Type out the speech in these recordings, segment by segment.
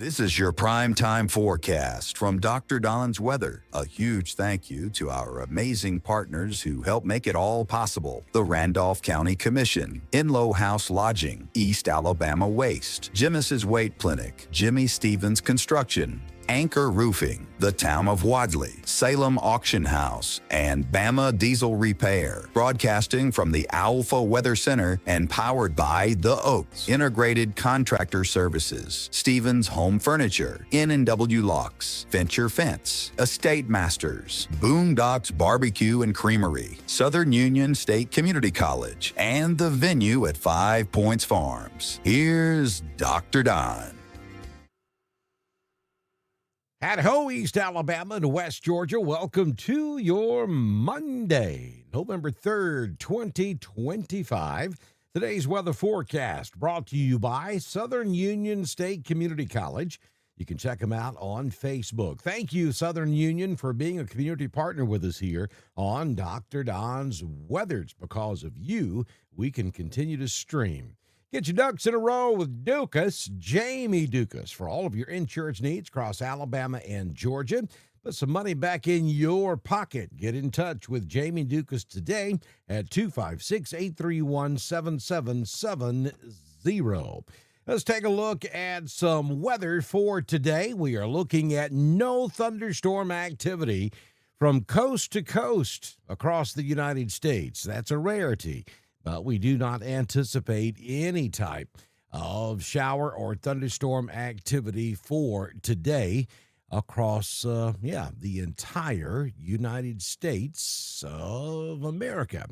This is your primetime forecast from Dr. Don's Weather. A huge thank you to our amazing partners who help make it all possible. The Randolph County Commission, Inlow House Lodging, East Alabama Waste, Jimis's Weight Clinic, Jimmy Stevens Construction, Anchor Roofing, the Town of Wadley, Salem Auction House, and Bama Diesel Repair. Broadcasting from the Alpha Weather Center and powered by The Oaks, Integrated Contractor Services, Stevens Home Furniture, N&W Locks, Venture Fence, Estate Masters, Boondocks Barbecue and Creamery, Southern Union State Community College, and the venue at 5 Points Farms. Here's Dr. Don. At-ho, East Alabama and West Georgia, welcome to your Monday, November 3rd, 2025. Today's weather forecast brought to you by Southern Union State Community College. You can check them out on Facebook. Thank you, Southern Union, for being a community partner with us here on Dr. Don's Weather. It's because of you we can continue to stream. Get your ducks in a row with Dukas, Jamie Dukas, for all of your insurance needs across Alabama and Georgia. Put some money back in your pocket. Get in touch with Jamie Dukas today at 256-831-7770. Let's take a look at some weather for today. We are looking at no thunderstorm activity from coast to coast across the United States. That's a rarity. But we do not anticipate any type of shower or thunderstorm activity for today across, the entire United States of America.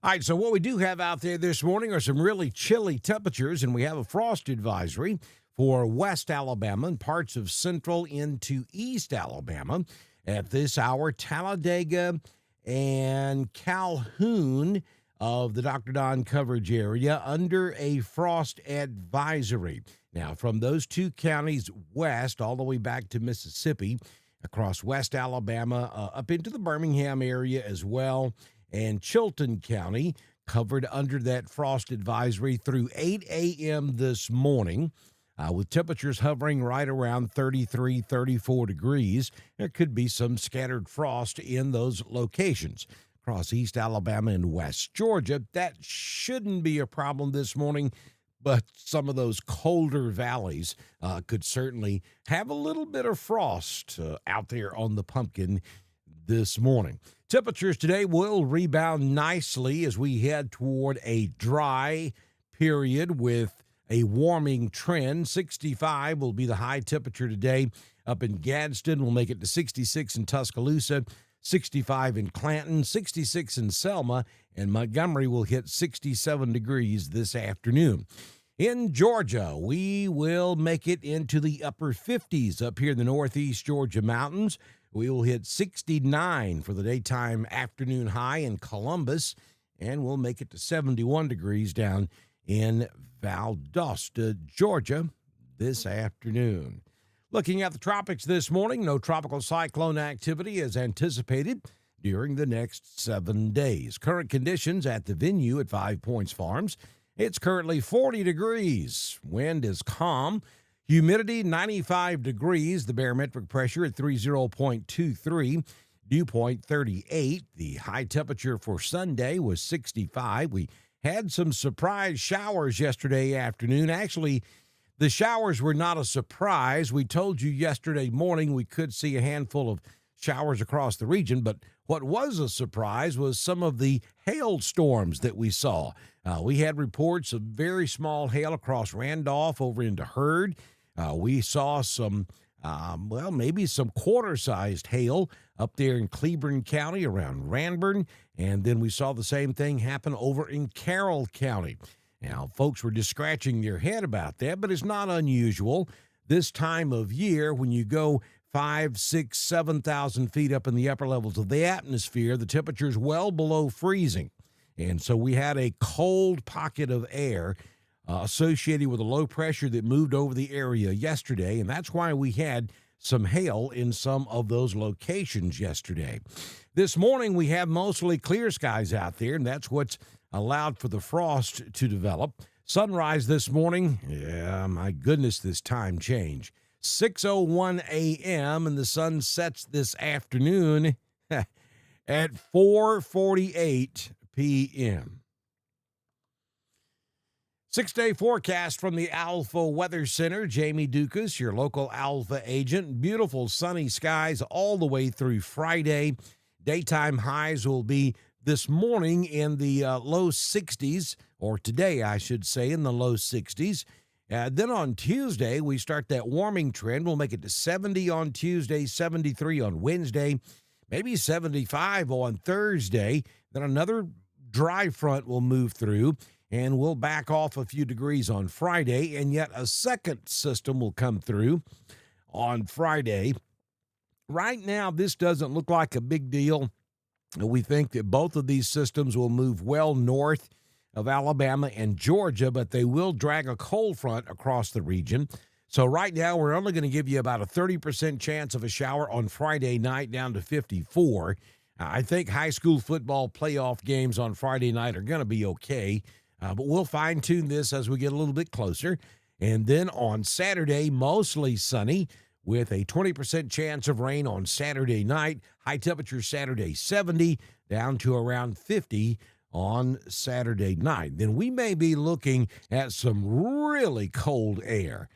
All right, so what we do have out there this morning are some really chilly temperatures, and we have a frost advisory for West Alabama and parts of central into East Alabama. At this hour, Talladega and Calhoun of the Dr. Don coverage area under a frost advisory. Now, from those two counties west all the way back to Mississippi, across West Alabama, up into the Birmingham area as well, and Chilton County covered under that frost advisory through 8 a.m. this morning, with temperatures hovering right around 33, 34 degrees. There could be some scattered frost in those locations. Across East Alabama and West Georgia, that shouldn't be a problem this morning, but some of those colder valleys could certainly have a little bit of frost out there on the pumpkin this morning. Temperatures today will rebound nicely as we head toward a dry period with a warming trend. 65 will be the high temperature today up in Gadsden. We'll make it to 66 in Tuscaloosa. 65 in Clanton, 66 in Selma, and Montgomery will hit 67 degrees this afternoon. In Georgia, we will make it into the upper 50s up here in the northeast Georgia mountains. We will hit 69 for the daytime afternoon high in Columbus, and we'll make it to 71 degrees down in Valdosta, Georgia this afternoon. Looking at the tropics this morning, no tropical cyclone activity is anticipated during the next 7 days. Current conditions at the venue at 5 Points Farms. It's currently 40 degrees. Wind is calm. Humidity 95 degrees. The barometric pressure at 30.23. Dew point 38. The high temperature for Sunday was 65. We had some surprise showers yesterday afternoon. Actually, the showers were not a surprise. We told you yesterday morning we could see a handful of showers across the region, but what was a surprise was some of the hailstorms that we saw. We had reports of very small hail across Randolph over into Hurd. We saw some, maybe some quarter-sized hail up there in Cleburne County around Ranburne, and then we saw the same thing happen over in Carroll County. Now, folks were just scratching their head about that, but it's not unusual this time of year when you go 5, 6, 7,000 feet up in the upper levels of the atmosphere, the temperature's well below freezing. And so we had a cold pocket of air associated with a low pressure that moved over the area yesterday, and that's why we had some hail in some of those locations yesterday. This morning, we have mostly clear skies out there, and that's what's allowed for the frost to develop. Sunrise this morning, yeah, my goodness, this time change. 6:01 a.m., and the sun sets this afternoon at 4:48 p.m. 6-day forecast from the Alpha Weather Center. Jamie Dukas, your local Alpha agent. Beautiful sunny skies all the way through Friday. Daytime highs will be this morning in the low 60s, or today, I should say, in the low 60s. Then on Tuesday, we start that warming trend. We'll make it to 70 on Tuesday, 73 on Wednesday, maybe 75 on Thursday. Then another dry front will move through, and we'll back off a few degrees on Friday, and yet a second system will come through on Friday. Right now, this doesn't look like a big deal. We think that both of these systems will move well north of Alabama and Georgia, but they will drag a cold front across the region. So right now, we're only going to give you about a 30% chance of a shower on Friday night, down to 54. I think high school football playoff games on Friday night are going to be okay, but we'll fine-tune this as we get a little bit closer. And then on Saturday, mostly sunny, with a 20% chance of rain on Saturday night. High temperature Saturday 70, down to around 50 on Saturday night. Then we may be looking at some really cold air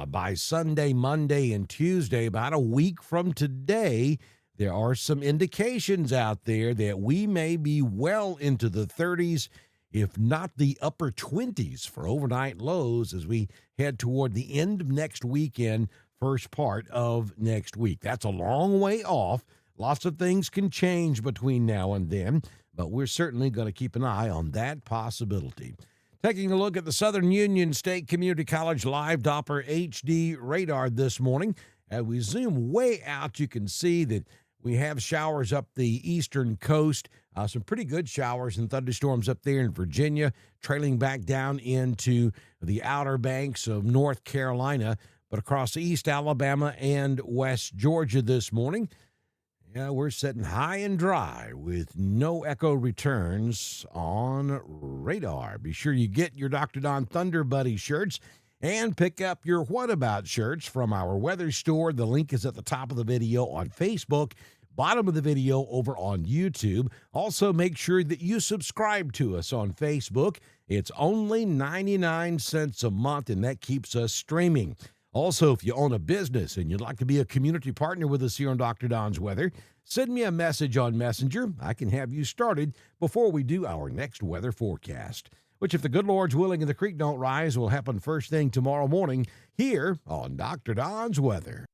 by Sunday, Monday, and Tuesday. About a week from today, there are some indications out there that we may be well into the 30s, if not the upper 20s for overnight lows as we head toward the end of next weekend, first part of next week. That's a long way off. Lots of things can change between now and then, but we're certainly going to keep an eye on that possibility. Taking a look at the Southern Union State Community College live Doppler HD radar this morning. As we zoom way out, you can see that we have showers up the eastern coast, some pretty good showers and thunderstorms up there in Virginia, trailing back down into the Outer Banks of North Carolina. But across East Alabama and West Georgia this morning, we're sitting high and dry with no echo returns on radar. Be sure you get your Dr. Don Thunder Buddy shirts and pick up your What About shirts from our weather store. The link is at the top of the video on Facebook, bottom of the video over on YouTube. Also, make sure that you subscribe to us on Facebook. It's only 99 cents a month, and that keeps us streaming. Also, if you own a business and you'd like to be a community partner with us here on Dr. Don's Weather, send me a message on Messenger. I can have you started before we do our next weather forecast, which, if the good Lord's willing and the creek don't rise, will happen first thing tomorrow morning here on Dr. Don's Weather.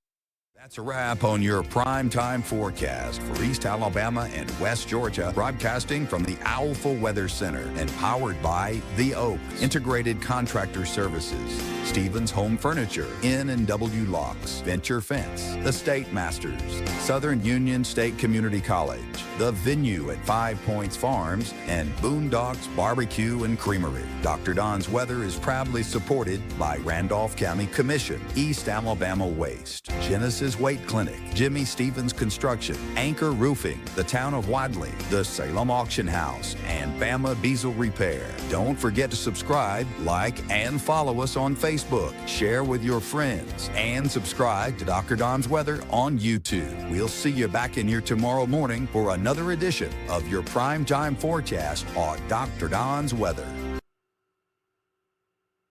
That's a wrap on your primetime forecast for East Alabama and West Georgia, broadcasting from the Alpha Weather Center and powered by The Oaks, Integrated Contractor Services, Stevens Home Furniture, N&W Locks, Venture Fence, The State Masters, Southern Union State Community College, The Venue at 5 Points Farms, and Boondocks Barbecue and Creamery. Dr. Don's Weather is proudly supported by Randolph County Commission, East Alabama Waste, Genesis Weight Clinic, Jimmy Stevens Construction, Anchor Roofing, the Town of Wadley, the Salem Auction House, and Bama Diesel Repair. Don't forget to subscribe, like, and follow us on Facebook. Share with your friends, and subscribe to Dr. Don's Weather on YouTube. We'll see you back in here tomorrow morning for another edition of your primetime forecast on Dr. Don's Weather.